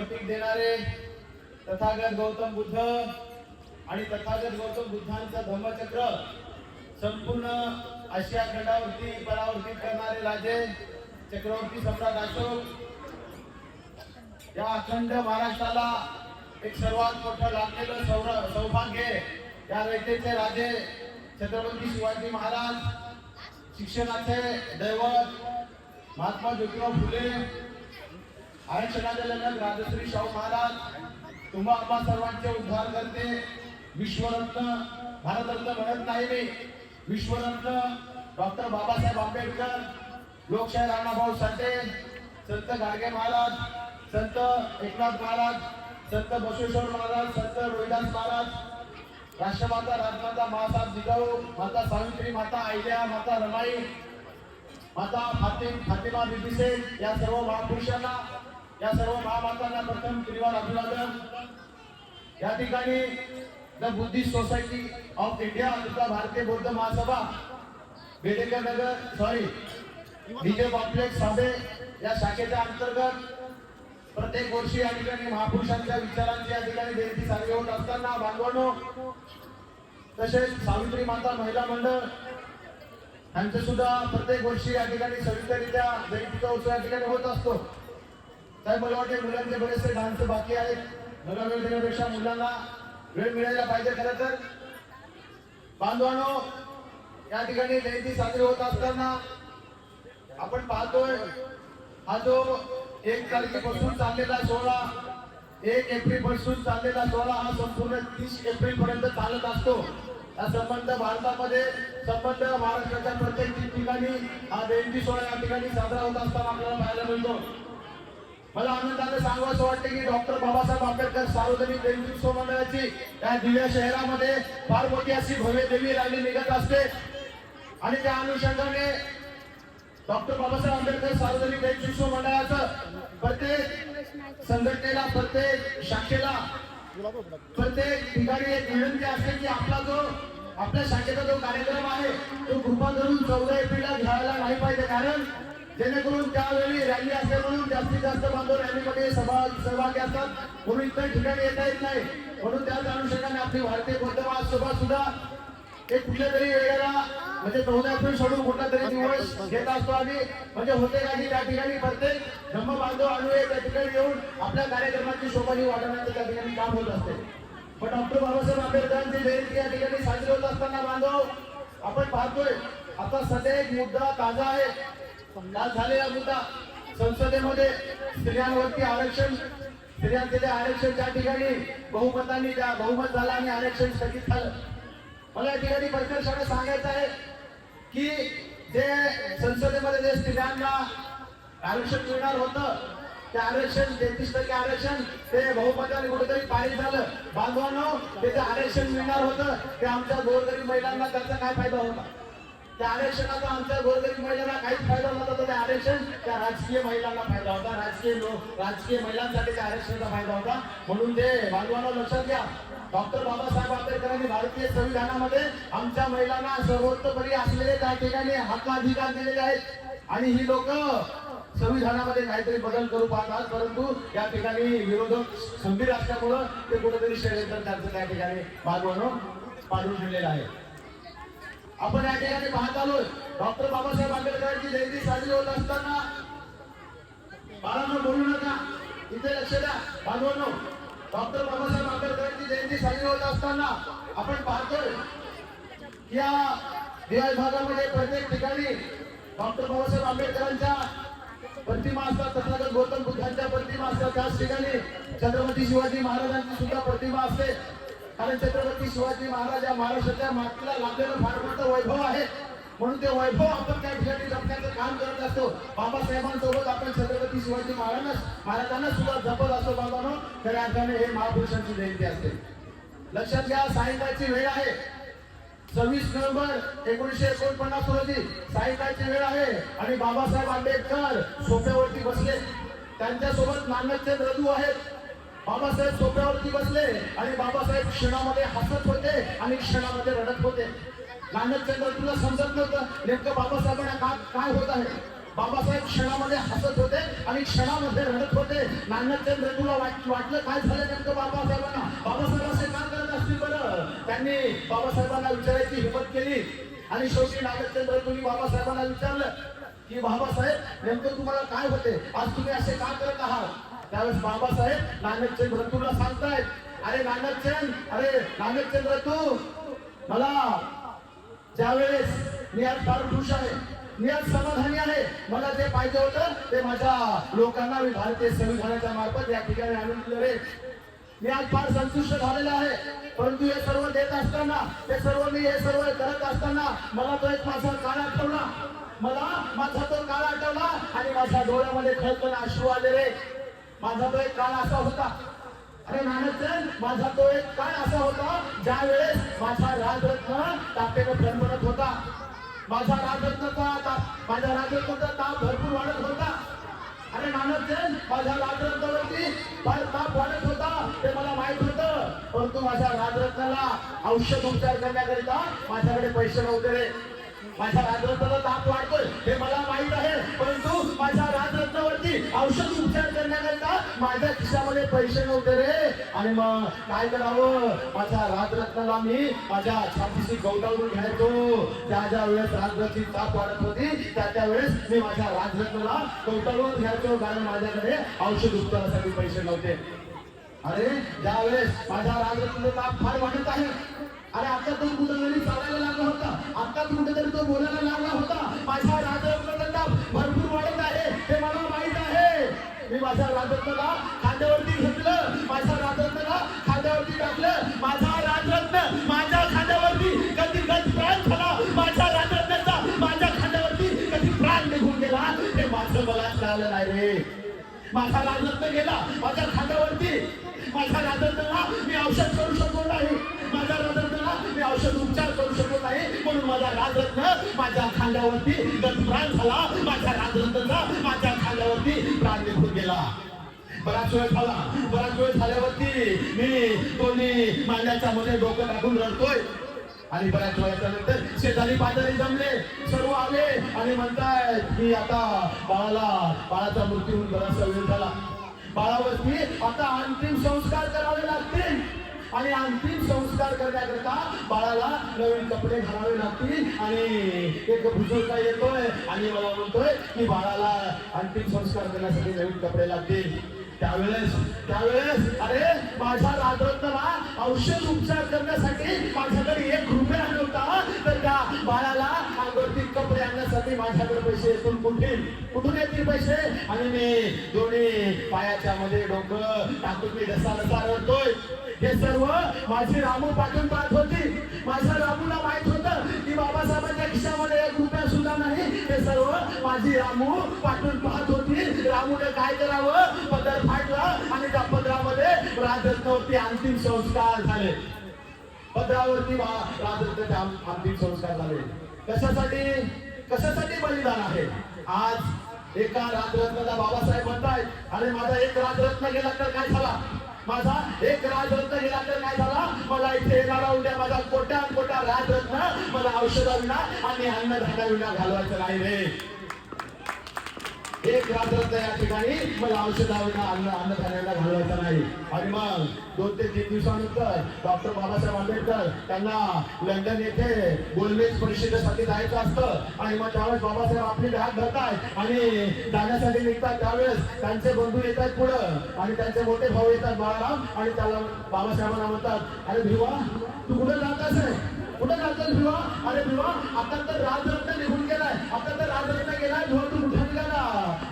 प्रतीक देणारे तथागत गौतम बुद्ध आणि तथागत गौतम बुद्धांचं धम्मचक्र संपूर्ण आशिया खंडावरती परावर्तित करणारे राजे चक्रवर्ती सम्राट अशोक या अखंड महाराष्ट्राला एक सर्वात मोठं लाभलेलं सौभाग्य या रयतेचे राजे छत्रपती शिवाजी महाराज, शिक्षणाचे दैवत महात्मा ज्योतिराव फुले, आरक्षणाचे जनक राजश्री शाहू महाराज, तुम्हा आम्हा सर्वांचे उद्धार करते विश्वरत्न, भारतरत्न म्हणत नाही मी, विश्वरत्न डॉक्टर बाबासाहेब आंबेडकर, लोकशाहीर अण्णाभाऊ साठे, संत गाडगे महाराज, संत एकनाथ महाराज, संत बसवेश्वर महाराज, संत रोहिदास महाराज, राष्ट्रमाता राजमाता मासाहेब जिजाऊ, माता सावित्री, माता अहिल्या, माता रमाई, माता फातिमा बीबी शेख या सर्व महापुरुषांना, या सर्व महामातांना प्रथम त्रिवार अभिवादन। या ठिकाणी the Buddhist society of India तथा भारतीय बौद्ध महासभा बेडेकर नगर डीजे कॉम्प्लेक्स साबे या शाखेच्या अंतर्गत प्रत्येक वर्षी या ठिकाणी महापुरुषांच्या विचारांची या ठिकाणी जयंती साजरी होत असताना बांधवांनो, तसेच सावित्री माता महिला मंडळ यांचे सुद्धा प्रत्येक वर्षी या ठिकाणी सविस्तररित्या जयंतीचा उत्सव या ठिकाणी होत असतो। साहेब मला वाटते मुलांचे बरेचसे डान्स बाकी आहेत, मला वेळ देण्यापेक्षा मुलांना वेळ मिळायला पाहिजे। खरं तर बांधवांनो, या ठिकाणी जयंती साजरी होत असताना आपण पाहतोय हा जो 1 तारखेपासून चाललेला सोहळा, 1 एप्रिल पासून चाललेला सोहळा हा संपूर्ण 30 एप्रिल पर्यंत चालत असतो। हा संबंध भारतामध्ये, संबंध महाराष्ट्राच्या प्रत्येक ठिकाणी हा जयंती सोहळा या ठिकाणी साजरा होत असताना आपल्याला पाहायला मिळतो। मला आनंदाने सांगावं वाटते की डॉक्टर बाबासाहेब आंबेडकर सार्वजनिक जयंती उत्सव मंडळाची या दिव्या शहरामध्ये फार मोठी अशी भव्य देवी रॅली निघत असते आणि त्या अनुषंगाने डॉक्टर बाबासाहेब आंबेडकर सार्वजनिक जयंती उत्सव मंडळाचं प्रत्येक संघटनेला, प्रत्येक शाखेला, प्रत्येक ठिकाणी एक विनंती असते की आपल्या शाखेचा जो कार्यक्रम आहे तो कृपा करून 14 एप्रिलला घ्यायला नाही पाहिजे, कारण जेणेकरून त्यावेळी रॅली असते म्हणून जास्तीत जास्त बांधव रॅलीमध्ये सहभागी असतात, म्हणून इतर ठिकाणी येता येत नाही। म्हणून त्याच अनुषंगाने आपली भारतीय बौद्ध महासभा सुद्धा एक कुठल्या तरी वेळेला म्हणजे 14 एप्रिल सोडून कुठला तरी दिवस घेत असतो आणि म्हणजे होते काही त्या ठिकाणी प्रत्येक धम्म बांधव अनुयायी त्या ठिकाणी येऊन आपल्या कार्यक्रमाची शोभाही वाढवण्याचं त्या ठिकाणी काम होत असते। पण डॉक्टर बाबासाहेब आंबेडकरांची जयंती या ठिकाणी साजरी होत असताना बांधव आपण पाहतोय आता सध्या एक मुद्दा ताजा आहे। काल झालेला मुद्दा संसदेमध्ये स्त्रियांवरती आरक्षण, स्त्रियांचे आरक्षण त्या ठिकाणी बहुमतांनी बहुमत झालं आणि आरक्षण स्थगित झालं। मला या ठिकाणी प्रकर्षाने सांगायचं आहे की जे संसदेमध्ये जे स्त्रियांना आरक्षण मिळणार होतं ते आरक्षण 33% आरक्षण ते बहुमताने कुठेतरी पारित झालं। बांधवांनो, ते जे आरक्षण मिळणार होतं ते आमच्या गोरगरीब महिलांना त्याचा काय फायदा होता? त्या आरक्षणाचा आमच्या गोरगरीब महिलांना काहीच फायदा नव्हता, तर ते आरक्षण त्या राजकीय महिलांना फायदा होता, राजकीय महिलांसाठी त्या आरक्षणाचा फायदा होता। म्हणून ते बांधवांना लक्षात घ्या, डॉक्टर बाबासाहेब आंबेडकरांनी भारतीय संविधानामध्ये आमच्या महिलांना सर्वोत्तपरी असलेले त्या ठिकाणी हक्काधिकार दिलेले आहेत आणि ही लोक संविधानामध्ये काहीतरी बदल करू पाहतात, परंतु या ठिकाणी विरोधक खंबीर असल्यामुळं ते कुठेतरी षडयंत्र त्यांचं त्या ठिकाणी बांधवांनो पाडून ठेवलेलं आहे। आपण या ठिकाणी पाहत आलोय डॉक्टर बाबासाहेब आंबेडकरांची जयंती साजरी होत असताना बाळांनो बोलू नका, इथे लक्ष द्या बांधवांनो, डॉक्टर बाबासाहेब आंबेडकरांची जयंती साजरी होत असताना आपण पाहतोय या दिवाळी भागामध्ये प्रत्येक ठिकाणी डॉक्टर बाबासाहेब आंबेडकरांच्या प्रतिमा असतात, तथागत गौतम बुद्धांच्या प्रतिमा असतात, त्याच ठिकाणी छत्रपती शिवाजी महाराजांची सुद्धा प्रतिमा असते, कारण छत्रपती शिवाजी महाराज या महाराष्ट्राच्या मातीला लाभलेलं फार मोठं वैभव आहे, म्हणून ते वैभव आपण त्या ठिकाणी जपण्याचं काम करत असतो। बाबासाहेबांसोबत आपण छत्रपती शिवाजी महाराजांना सुद्धा जपत असतो। बाबांनो, खऱ्या अर्थाने हे महापुरुषांची जयंती असते। लक्षात घ्या, सायंकाळची वेळ आहे, 26 नोव्हेंबर 1949 रोजी सायंकाळची वेळ आहे आणि बाबासाहेब आंबेडकर सोफ्यावरती बसले, त्यांच्यासोबत नानकचंद रदू आहेत। बाबासाहेब सोफ्यावरती बसले आणि बाबासाहेब क्षणामध्ये हसत होते आणि क्षणामध्ये रडत होते। नानकचंद रदूला समजत नव्हतं नेमकं बाबासाहेबांना काय होत आहे, बाबासाहेब क्षणामध्ये हसत होते आणि क्षणामध्ये रडत होते. नानकचंद रघुला वाटलं काय झालं नेमकं बाबासाहेबांना, बाबासाहेब असे का करत असतील बरं. त्यांनी बाबासाहेबांना विचारायची हिंमत केली आणि शेवटी नानकचंद रघुनी बाबासाहेबांना विचारलं की बाबासाहेब नेमकं तुम्हाला काय होते, आज तुम्ही असे का करत आहात. त्यावेळेस बाबासाहेब नानकचंद रघुला सांगतायत, अरे नानकचंद रघु, मला ज्यावेळेस मी आज फार खुश आहे, मी आज समाधानी आहे. मला जे पाहिजे होतं ते माझ्या लोकांना मी भारतीय संविधानाच्या मार्फत या ठिकाणी आणून दिलं रे. मी आज फार संतुष्ट झालेला आहे. परंतु हे सर्व देत असताना, हे सर्व करत असताना मला तो एक माझा काळ आठवला, मला माझा तो काळ आठवला आणि माझ्या डोळ्यामध्ये खळखळ अश्रू आले रे. माझा तो एक काळ असा होता, अरे नानकचंद, माझा तो एक काळ असा होता ज्या वेळेस माझा राजरत्न तापेने फणफणत होता. माझ्या राजरत्नाचा ताप भरपूर वाढत होता. अरे नानकचंद, माझ्या राजरत्नावरती फार ताप वाढत होता ते मला माहित होतं. परंतु माझ्या राजरत्नाला औषध उपचार करण्याकरिता माझ्याकडे पैसे नव्हते रे. माझ्या राजरत्नाचा ताप वाढतोय हे मला माहित आहे, परंतु माझ्या राजरत्नावरती औषध उपचार करण्याकरिता माझ्या खिशामध्ये पैसे नव्हते रे. आणि मग काय करावं, माझ्या राजरत्नाला मी माझ्या छातीशी गवटावून घ्यायचो. ज्या वेळेस राजरत्नाची ताप वाढत होती त्या वेळेस मी माझ्या राजरत्नाला गवटावून घ्यायचो, कारण माझ्याकडे औषध उपचारासाठी पैसे नव्हते. अरे ज्या वेळेस माझ्या राजरत्नाचा ताप फार वाढत आहे, अरे आता तो कुठेतरी चालायला लागला होता, आता कुठेतरी तो बोलायला लागला होता. माझ्या राजरत्नाचा ताप भरपूर वाढत आहे हे मला माहित आहे. मी माझ्या राजरत्नाला खांद्यावरती घेतलं, माझ्या राजरत्नाला खांद्यावरती टाकलं. माझा राजरत्न माझ्या खांद्यावरती कधी प्राण झाला, माझ्या राजरत्नाचा माझ्या खांद्यावरती कधी प्राण निघून गेला हे माझं मला कळलं नाही रे. माझा राजरत्न गेला माझ्या खांद्यावरती, माझ्या राजरत्नाला मी औषध करू शकलो नाही, माझ्या राजरत्नाला मी औषध उपचार करू शकलो नाही, म्हणून माझा राजरत्न माझ्या खांद्यावरती प्राण झाला. माझ्या राजरत्नाचा माझ्या खांद्यावरती प्राण निघून गेला. बराच वेळ झाल्यावरती मी दोन्ही मांड्याच्या मध्ये डोकं टाकून रडतोय. आणि बऱ्याच वेळाच्या नंतर शेजारी पाजारी जमले, सर्व आले आणि म्हणताय की आता बाळाचा मृत्यू होऊन बराचसा वेळ झाला, बाळावरती आता अंतिम संस्कार करावे लागतील. आणि अंतिम संस्कार करण्याकरता बाळाला नवीन कपडे घालावे लागतील. आणि एक बुजुर्ग येतोय आणि मला म्हणतोय की बाळाला अंतिम संस्कार करण्यासाठी नवीन कपडे लागतील. त्यावेळेस अरे माझ्या राजरत्नाला औषध उपचार करण्यासाठी माझ्याकडे 1 रुपया नव्हता, तर त्या बाळाला अंगावरती कपडे आणण्यासाठी माझ्याकडे पैसे कुठून येतील पैसे. आणि मी दोन्ही पायाच्या मध्ये डोकं टाकून मी डसा रडतोय. हे सर्व माझी रामू पाठवून पाहत होती. माझ्या रामूला माहित होतं की बाबासाहेबांच्या खिशामध्ये 1 रुपया सुद्धा नाही. हे सर्व माझी रामू पाठवून पाहत होती. रामूने काय करावं, पदर फाटला आणि त्या पदरामध्ये राजरत्नावरती अंतिम संस्कार झाले. पदरावरती राजरत्नाचे अंतिम संस्कार झाले. कशासाठी बलिदान आहे. आज एका राजरत्नाला बाबासाहेब म्हणतायत, अरे माझा एक राजरत्न गेला तर काय झाला, माझा एक राजरत्न गेला तर काय झाला. मला इथे येणारा उद्या माझा कोट्या राजरत्न मला औषधाविना आणि अन्नधान्याविना घालवायचं नाही रे. एक राजरत्न या ठिकाणी मला औषधाविना अन्नधान्याला घालवायचं नाही. आणि मग 2 ते 3 दिवसानंतर डॉक्टर बाबासाहेब आंबेडकर त्यांना लंडन येथे गोलमेज परिषदेसाठी जायचं असतं. आणि मग त्यावेळेस बाबासाहेब आपली बॅग धरतात आणि जाण्यासाठी निघतात. त्यावेळेस त्यांचे बंधू येतात पुढं आणि त्यांचे मोठे भाऊ येतात बाळाराम, आणि त्याला बाबासाहेबांना म्हणतात, अरे भिवा तू कुठे जातस आहे, कुठे जातोस भिवा. अरे भिवा आता तर राजरत्न निघून गेलाय, आता तर राजरत्न गेलाय, भिवा तू कुठे निघाला.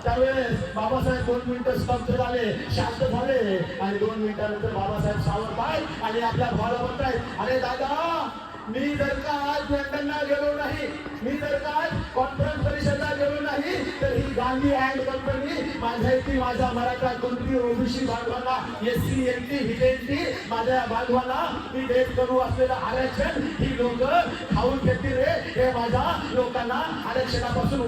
त्यावेळेस बाबासाहेब 2 मिनिटं स्तब्ध झाले, शांत झाले. आणि 2 मिनिटानंतर बाबासाहेब सावरतायत आणि आपल्या भावाला म्हणतायत, अरे दादा मी जर का आज लंडनला गेलो नाही, मी जर का आज कॉन्फरन्स परिषदेला गेलो नाही, तर ही गांधी अँड कंपनी माझ्या मराठा कुणबी ओबीसी बांधवांना SC ST HT माझ्या बांधवांना मी देत करू असलेलं आरक्षण ही लोक खाऊन घेतील रे. हे माझ्या लोकांना आरक्षणापासून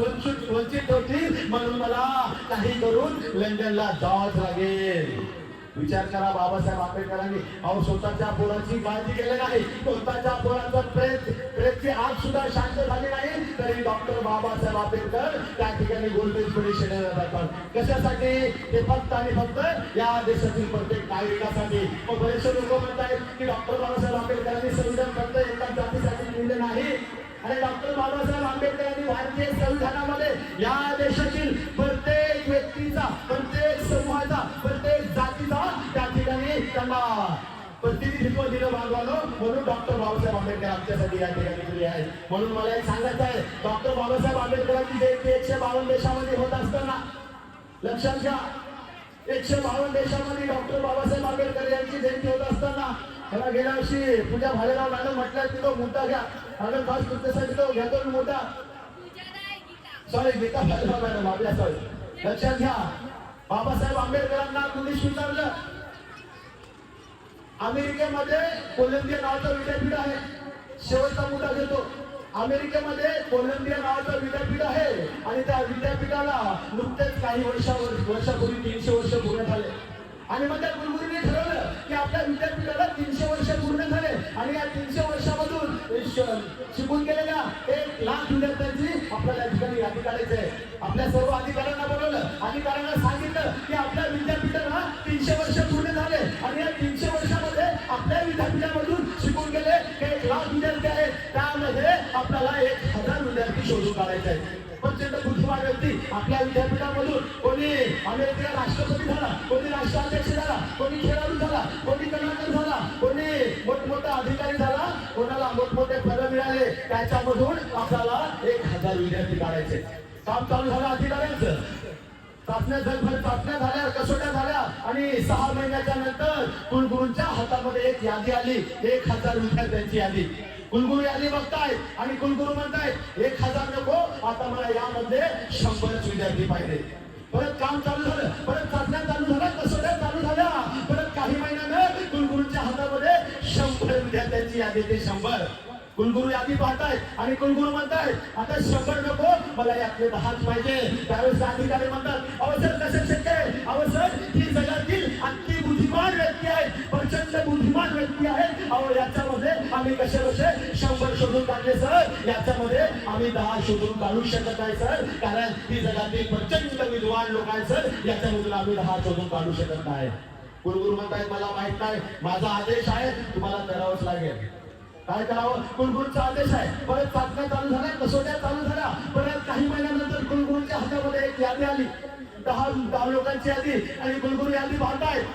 वंचित होतील, म्हणून मला काही करून लंडनला जावंच लागेल. विचार करा, बाबासाहेब आंबेडकरांनी स्वतःच्या पोरांची काळजी केली नाही, स्वतःच्या पोरांचं प्रेतची आग सुद्धा शांत झाली नाही, तरी डॉक्टर बाबासाहेब आंबेडकर त्या ठिकाणी गोल्डन परिषदेला जातात. कशासाठी? ते फक्त आणि फक्त या देशातील प्रत्येक नागरिकासाठी. मग बरेचसे लोक म्हणतात की डॉक्टर बाबासाहेब आंबेडकरांनी संविधान फक्त एका जातीसाठी लिहिले नाही, आणि डॉक्टर बाबासाहेब आंबेडकरांनी भारतीय संविधानामध्ये या देशातील प्रत्येक व्यक्तीचा, प्रत्येक समूहाचा, प्रत्येक जातीचा त्या ठिकाणी त्यांना प्रतिनिधित्व दिलं बांधवानं. म्हणून डॉक्टर बाबासाहेब आंबेडकर आमच्यासाठी या ठिकाणी दिली आहे. म्हणून मला एक सांगायचं आहे, डॉक्टर बाबासाहेब आंबेडकरांची जयंती 152 देशामध्ये होत असताना, लक्षात घ्या, 152 देशामध्ये डॉक्टर बाबासाहेब आंबेडकर यांची जयंती होत असताना मला गेल्या वर्षी पूजा भालेराव मॅडम म्हटलं की तो मोठा घ्या, मॅडम खास तुमच्यासाठी तो घेतो मोठा, सॉरी गीता भालेराव मॅडम आपल्या, सॉरी. लक्षात घ्या, बाबासाहेब आंबेडकरांना कुणी स्वीकारलं? अमेरिकेमध्ये कोलंबिया नावाचं विद्यापीठ आहे, शेवटचा मुद्दा घेतो. अमेरिकेमध्ये कोलंबिया नावाचं विद्यापीठ आहे, आणि त्या विद्यापीठाला नुकतेच काही वर्षापूर्वी 300 वर्ष पूर्ण झाले. आणि मग त्या गुरुजींनी ठरवलं की आपल्या विद्यापीठाला 300 वर्ष पूर्ण झाले, आणि या 300 वर्षामधून शिकून गेलेल्या 1 लाख विद्यार्थ्यांची आपल्याला ठिकाणी यादी काढायची आहे. आपल्या सर्व अधिकाऱ्यांना बोलवलं, अधिकाऱ्यांना सांगितलं की आपल्या विद्यापीठाला 300 वर्ष पूर्ण झाले, आणि या 300 वर्षामध्ये आपल्या विद्यापीठामधून शिकून गेले 1 लाख विद्यार्थी आहेत, त्यामध्ये आपल्याला 1000 विद्यार्थी शोधून काढायचे आहेत. प्रचंड बुद्धिमान व्यक्ती आपल्या विद्यापीठामधून, कोणी अमेरिकेला राष्ट्रपती झाला, कोणी राष्ट्राध्यक्ष झाला, कोणी खेळाडू झाला, कोणी कलाकार झाला, कोणी मोठमोठा अधिकारी झाला, कोणाला मोठमोठे पद मिळाले, त्याच्यामधून आपल्याला 1000 विद्यार्थी काढायचे. काम चालू झालं अधिकाऱ्यांचं. चाचण्या झाल्या, कसोट्या झाल्या, आणि 6 महिन्याच्या नंतर कुलगुरूंच्या हातामध्ये एक यादी आली, 1000 विद्यार्थ्यांची यादी. कुलगुरू यादी बघतायत, आणि कुलगुरू म्हणतायत 1000 नको, आता मला यामध्ये 100 विद्यार्थी पाहिजे. परत काम चालू झालं, परत चाचण्या चालू झाल्या, कसोट्या चालू झाल्या, परत काही महिन्यानं कुलगुरूंच्या हातामध्ये 100 विद्यार्थ्यांची यादी. ते 100 कुलगुरू यादी पाहतायत, आणि कुलगुरू म्हणतायत आता 100 नको, मला यातले 10च पाहिजे. त्यावेळेस अधिकारी म्हणतात, अहो सर कसं शक्य आहे? अहो सर, ही जगातील अति बुद्धिमान व्यक्ती आहे, प्रचंड बुद्धिमान व्यक्ती आहे, अहो याच्यामध्ये आम्ही कसे 100 शोधून काढले सर, याच्यामध्ये आम्ही 10 शोधून काढू शकत नाही सर, कारण ही जगातील प्रचंड विद्वान लोक आहेत सर, याच्यामधून आम्ही 10 शोधून काढू शकत नाही. कुलगुरू म्हणतायत मला माहित नाही, माझा आदेश आहे, तुम्हाला करावंच लागेल. काय करावं? कुलगुरूंचा आदेश आहे. परत चाचण्या चालू झाल्या, कसोट्या चालू झाल्या, परत काही महिन्यानंतर कुलगुरूंच्या हातामध्ये एक यादी आली, 10 लोकांची यादी, आणि कुलगुरू यादी पाहतायत,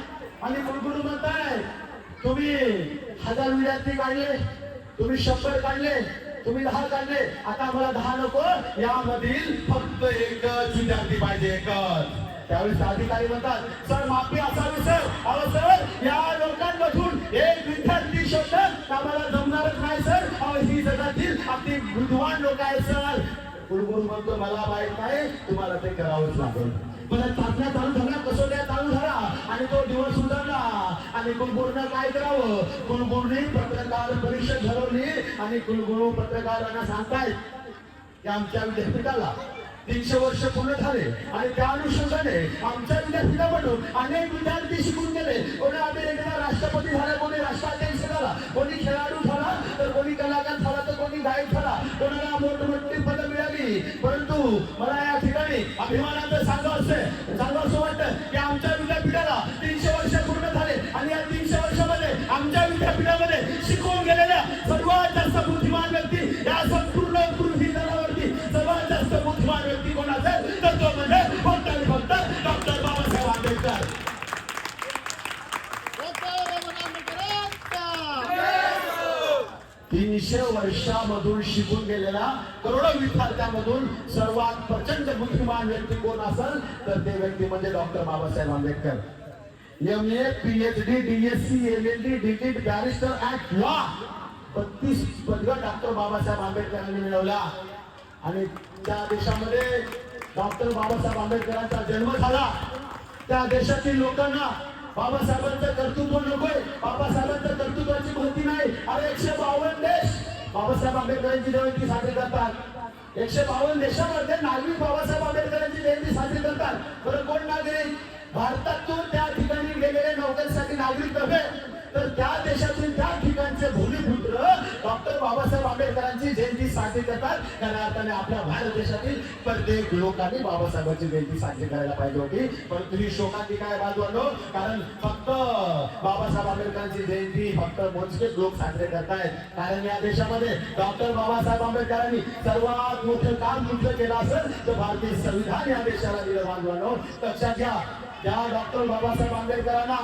आणि कुलगुरू म्हणताय तुम्ही 1000 विद्यार्थी काढले, तुम्ही 100 काढले, तुम्ही 10 काढले, आता मला 10 नको, यामधील फक्त 1च विद्यार्थी पाहिजे, 1च. त्यावेळेस अधिकारी म्हणतात सर माफी असावी सर, अहो सर या लोकांमधून एक विद्यार्थी शोधणं आम्हाला जमणारच नाही सर, अहो ही जगातील अति बुद्धिमान लोक आहेत सर. कुलगुरू म्हणतो मला माहित नाही, तुम्हाला ते करावंच लागेल. परत चाचण्या चालू झाल्या, कसोट्या चालू झाल्या, आणि तो दिवस उतरला, आणि कुलगुरूंना काय करावं? कुलगुरूंनी पत्रकार परिषद भरवली, आणि कुलगुरू पत्रकारांना सांगतायत की आमच्या विद्यापीठाला 300 वर्ष पूर्ण झाले, आणि त्या अनुषंगाने आमच्या विद्यापीठामधून अनेक विद्यार्थी शिकून गेले. कोणी अमेरिकेला राष्ट्रपती झाला, कोणी राष्ट्राध्यक्ष झाला, कोणी खेळाडू झाला, तर कोणी कलाकार झाला, तर कोणी गायक झाला, कोणाला मोठमोठी पदं मिळाली. परंतु मला या ठिकाणी अभिमानाचं सांगावं वाटतं की आमच्या विद्यापीठाला 300 वर्ष पूर्ण झाले, आणि या 300 वर्षामध्ये आमच्या विद्यापीठामध्ये शिकून गेलेल्या सर्वात जास्त बुद्धिमान व्यक्ती, या संपूर्ण पृथ्वी तलावरती सर्वात जास्त बुद्धिमान व्यक्ती कोण असेल तर तो म्हणजे फक्त आणि फक्त डॉक्टर बाबासाहेब आंबेडकर. 300 वर्षामधून शिकून गेलेला करोडो विद्यार्थ्यांमधून सर्वात प्रचंड बुद्धिमान व्यक्ती कोण असेल तर ते व्यक्ती म्हणजे doctor Babasaheb Ambedkar. MA, PhD, DSc, LLD, DLID, barrister at law 32 पदव्या डॉक्टर बाबासाहेब आंबेडकरांनी मिळवल्या. आणि त्या देशामध्ये डॉक्टर बाबासाहेब आंबेडकरांचा जन्म झाला. त्या देशातील लोकांना बाबासाहेबांचं कर्तृत्व नकोय, बाबासाहेबांच्या कर्तृत्वाची माहिती नाही. अरे 152 देश बाबासाहेब आंबेडकरांची जयंती साजरी करतात. 152 देशामध्ये नागरिक बाबासाहेब आंबेडकरांची जयंती साजरी करतात. बरं कोण नागरिक? भारतातून त्या ठिकाणी गेलेले नोकरीसाठी नागरिक नव्हे तर त्या देशातून त्या ठिकाणचे भूमिपुत्र डॉक्टर बाबासाहेब आंबेडकरांची जयंती साजरी करतात. खऱ्या अर्थाने आपल्या भारत देशातील प्रत्येक लोकांनी बाबासाहेबांची जयंती साजरी करायला पाहिजे होती. पण तुम्ही शोकांतिका आहे बाजूनो, कारण फक्त बाबासाहेब आंबेडकरांची जयंती फक्त मोजकेच लोक साजरे करतायत. कारण या देशामध्ये डॉक्टर बाबासाहेब आंबेडकरांनी सर्वात मोठं काम कुठलं केलं असेल तर भारतीय संविधान या देशाला दिलं. बाजूनो लक्षात घ्या, ज्या डॉक्टर बाबासाहेब आंबेडकरांना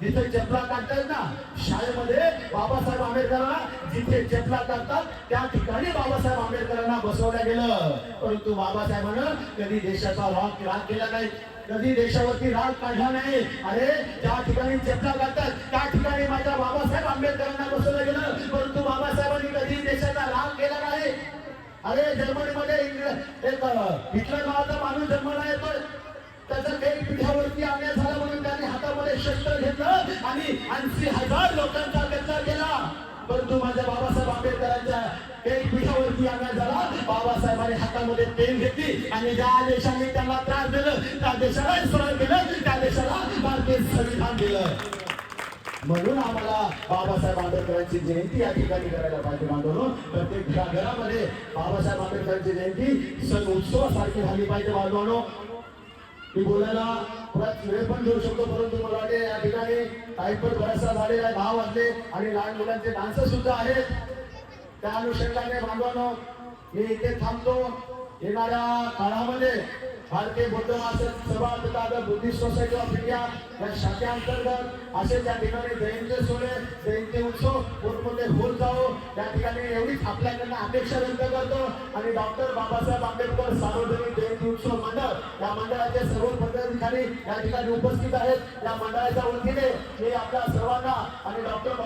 जिथे चपला काढतात ना, शाळेमध्ये बाबासाहेब आंबेडकरांना जिथे चपला काढतात त्या ठिकाणी बाबासाहेब आंबेडकरांना बसवलं गेलं. परंतु बाबासाहेबांना कधी देशाचा राग केला नाही, कधी देशावरती राग काढला नाही. अरे ज्या ठिकाणी चपला काढतात त्या ठिकाणी माझ्या बाबासाहेब आंबेडकरांना बसवलं गेलं. परंतु बाबासाहेबांनी कधी देशाचा राग केला नाही. अरे जर्मनीमध्ये एक हिटलर नावाचा माणूस जन्माला येतोय, त्याचा काही पिठावरती अन्याय झाला म्हणून त्यांनी हातामध्ये शस्त्र घेतलं आणि 80,000 लोकांचा कत्तल केला. परंतु माझ्या बाबासाहेब आंबेडकरांच्या काही पिठावरती अन्याय झाला, बाबासाहेबांनी हातामध्ये पेन घेतली आणि ज्या देशाने त्यांना त्रास दिला त्या देशाला सरळ केलं, त्या देशाला भारतीय संविधान दिलं. म्हणून आम्हाला बाबासाहेब आंबेडकरांची जयंती या ठिकाणी करायला पाहिजे. बांधवनो, प्रत्येक घरामध्ये बाबासाहेब आंबेडकरांची जयंती सण उत्सवासारखी झाली पाहिजे. बांधवनो, मी बोलायला परत वेळ पण घेऊ शकतो, परंतु मला वाटते या ठिकाणी टाईम पण बराचसा झालेला आहे, 10 वाजले आणि लहान मुलांचे डान्स सुद्धा आहेत. त्या अनुषंगाने बांधवांनो मी इथे थांबतो. येणाऱ्या काळामध्ये भारतीय बौद्ध महासभा तथा बुद्धिस्ट सोसायटी ऑफ इंडिया या शाखेअंतर्गत असे त्या ठिकाणी जयंती सोहळे, जयंती उत्सव मोठमोठे होत जावो या ठिकाणी एवढीच आपल्याकडनं अपेक्षा व्यक्त करतो. आणि डॉक्टर बाबासाहेब आंबेडकर सार्वजनिक जयंती उत्सव मंडळ या मंडळाचे सर्व पदाधिकारी या ठिकाणी उपस्थित आहेत. या मंडळाच्या वतीने मी आपल्या सर्वांना आणि डॉक्टर